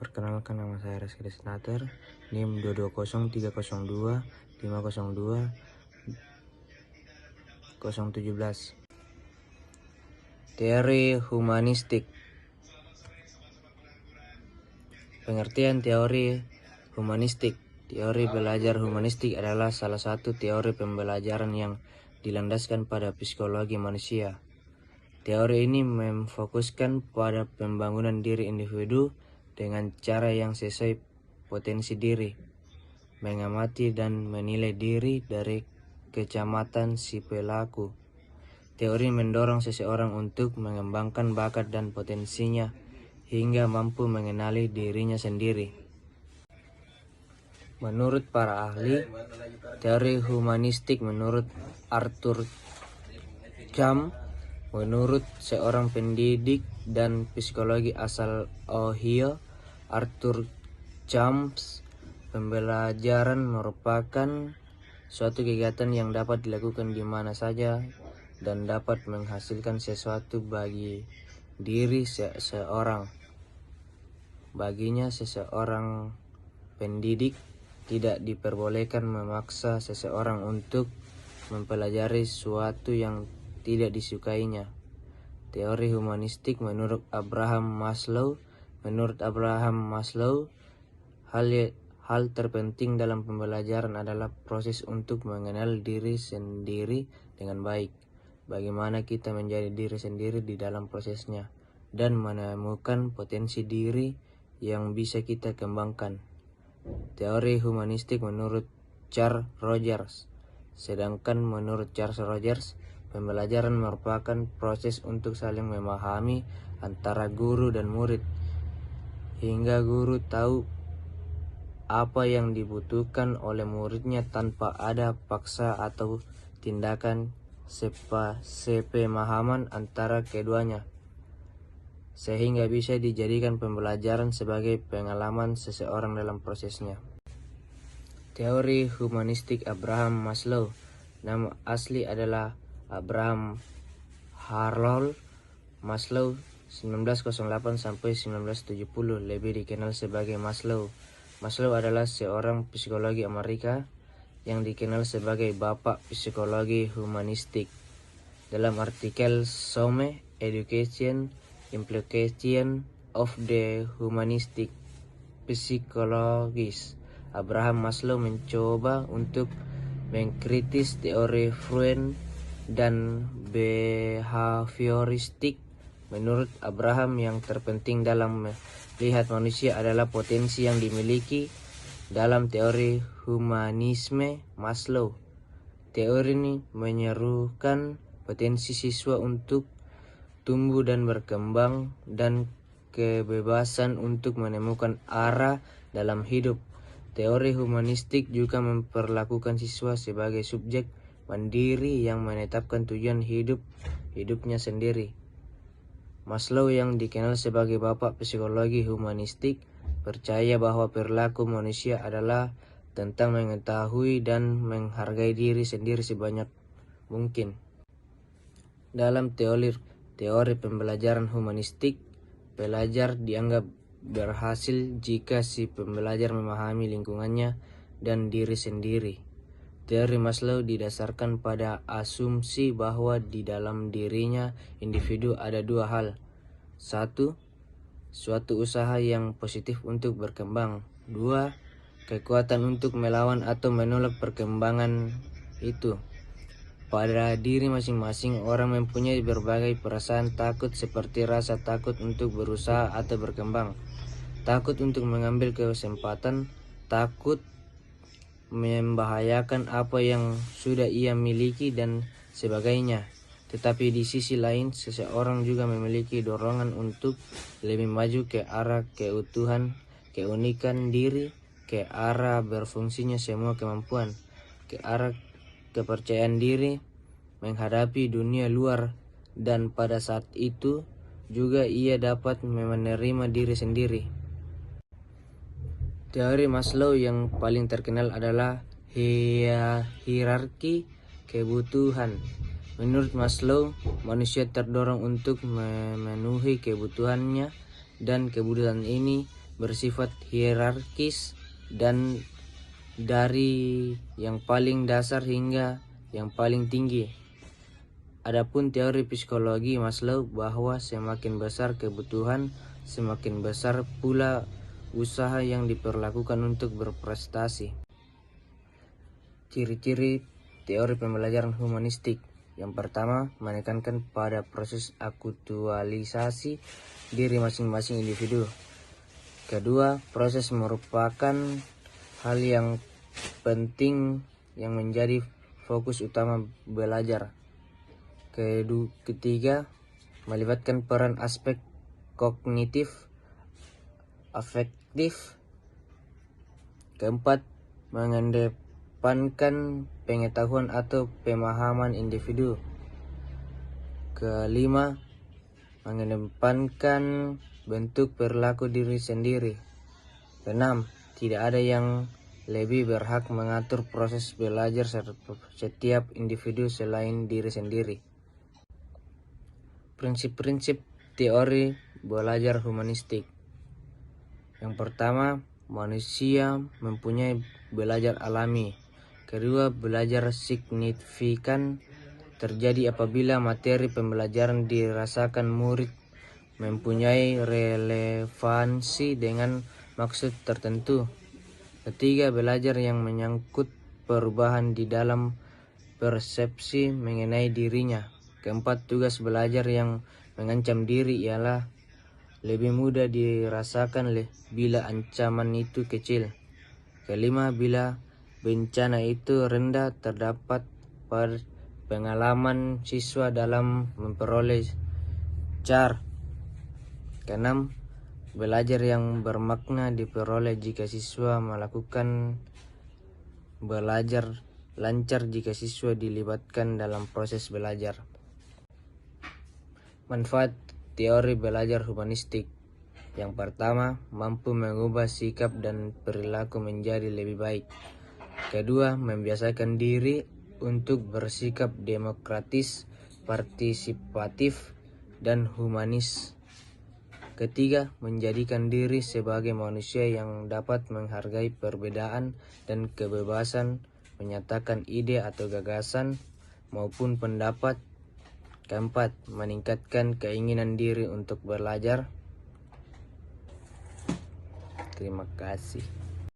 Perkenalkan, nama saya Rizky Desnater, NIM 220302 502 017. Teori humanistik. Pengertian teori humanistik. Teori belajar humanistik adalah salah satu teori pembelajaran yang dilandaskan pada psikologi manusia. Teori ini memfokuskan pada pembangunan diri individu dengan cara yang sesuai potensi diri, mengamati dan menilai diri dari kecamatan si pelaku. Teori mendorong seseorang untuk mengembangkan bakat dan potensinya hingga mampu mengenali dirinya sendiri. Menurut para ahli, teori humanistik menurut Arthur Cham, menurut seorang pendidik dan psikologi asal Ohio, Arthur Cham, pembelajaran merupakan suatu kegiatan yang dapat dilakukan di mana saja dan dapat menghasilkan sesuatu bagi diri seseorang. Baginya, seseorang pendidik tidak diperbolehkan memaksa seseorang untuk mempelajari sesuatu yang tidak disukainya. Teori humanistik menurut Abraham Maslow. Menurut Abraham Maslow, hal terpenting dalam pembelajaran adalah proses untuk mengenal diri sendiri dengan baik. Bagaimana kita menjadi diri sendiri di dalam prosesnya dan menemukan potensi diri yang bisa kita kembangkan. Teori humanistik menurut Carl Rogers. Sedangkan menurut Charles Rogers, pembelajaran merupakan proses untuk saling memahami antara guru dan murid, hingga guru tahu apa yang dibutuhkan oleh muridnya tanpa ada paksa atau tindakan sepemahaman antara keduanya, sehingga bisa dijadikan pembelajaran sebagai pengalaman seseorang dalam prosesnya. Teori humanistik Abraham Maslow. Nama asli adalah Abraham Harold Maslow, 1908 sampai 1970, lebih dikenal sebagai Maslow. Maslow adalah seorang psikologi Amerika yang dikenal sebagai bapak psikologi humanistik. Dalam artikel Some Education Implication of the Humanistic Psychologies, Abraham Maslow mencoba untuk mengkritis teori Freud dan behavioristik. Menurut Abraham, yang terpenting dalam melihat manusia adalah potensi yang dimiliki. Dalam teori humanisme Maslow, teori ini menyerukan potensi siswa untuk tumbuh dan berkembang dan kebebasan untuk menemukan arah dalam hidup. Teori humanistik juga memperlakukan siswa sebagai subjek mandiri yang menetapkan tujuan hidupnya sendiri. Maslow, yang dikenal sebagai bapak psikologi humanistik, percaya bahwa perilaku manusia adalah tentang mengetahui dan menghargai diri sendiri sebanyak mungkin. Dalam teori pembelajaran humanistik, pelajar dianggap berhasil jika si pembelajar memahami lingkungannya dan diri sendiri. Teori Maslow didasarkan pada asumsi bahwa di dalam dirinya individu ada dua hal. 1. Suatu usaha yang positif untuk berkembang. 2. Kekuatan untuk melawan atau menolak perkembangan itu. Pada diri masing-masing orang mempunyai berbagai perasaan takut, seperti rasa takut untuk berusaha atau berkembang, takut untuk mengambil kesempatan, takut membahayakan apa yang sudah ia miliki, dan sebagainya. Tetapi di sisi lain, seseorang juga memiliki dorongan untuk lebih maju ke arah keutuhan, keunikan diri, ke arah berfungsinya semua kemampuan, ke arah kepercayaan diri menghadapi dunia luar, dan pada saat itu juga ia dapat menerima diri sendiri. Teori Maslow yang paling terkenal adalah hierarki kebutuhan. Menurut Maslow, manusia terdorong untuk memenuhi kebutuhannya, dan kebutuhan ini bersifat hierarkis dan dari yang paling dasar hingga yang paling tinggi. Adapun teori psikologi Maslow bahwa semakin besar kebutuhan, semakin besar pula usaha yang diperlakukan untuk berprestasi. Ciri-ciri teori pembelajaran humanistik. Yang pertama, menekankan pada proses aktualisasi diri masing-masing individu. Kedua, proses merupakan hal yang penting yang menjadi fokus utama belajar. Ketiga, melibatkan peran aspek kognitif, afektif. Keempat, mengedepankan pengetahuan atau pemahaman individu. Kelima, mengedepankan bentuk perilaku diri sendiri. Keenam, tidak ada yang lebih berhak mengatur proses belajar setiap individu selain diri sendiri. Prinsip-prinsip teori belajar humanistik. Yang pertama, manusia mempunyai belajar alami. Kedua, belajar signifikan terjadi apabila materi pembelajaran dirasakan murid mempunyai relevansi dengan maksud tertentu. Ketiga, belajar yang menyangkut perubahan di dalam persepsi mengenai dirinya. Keempat, tugas belajar yang mengancam diri ialah lebih mudah dirasakan bila ancaman itu kecil. Kelima, bila bencana itu rendah terdapat pengalaman siswa dalam memperoleh CAR. Keenam, belajar yang bermakna diperoleh jika siswa melakukan belajar lancar jika siswa dilibatkan dalam proses belajar. Manfaat teori belajar humanistik. Yang pertama, mampu mengubah sikap dan perilaku menjadi lebih baik. Kedua, membiasakan diri untuk bersikap demokratis, partisipatif, dan humanis. Ketiga, menjadikan diri sebagai manusia yang dapat menghargai perbedaan dan kebebasan menyatakan ide atau gagasan maupun pendapat. Keempat, meningkatkan keinginan diri untuk belajar. Terima kasih.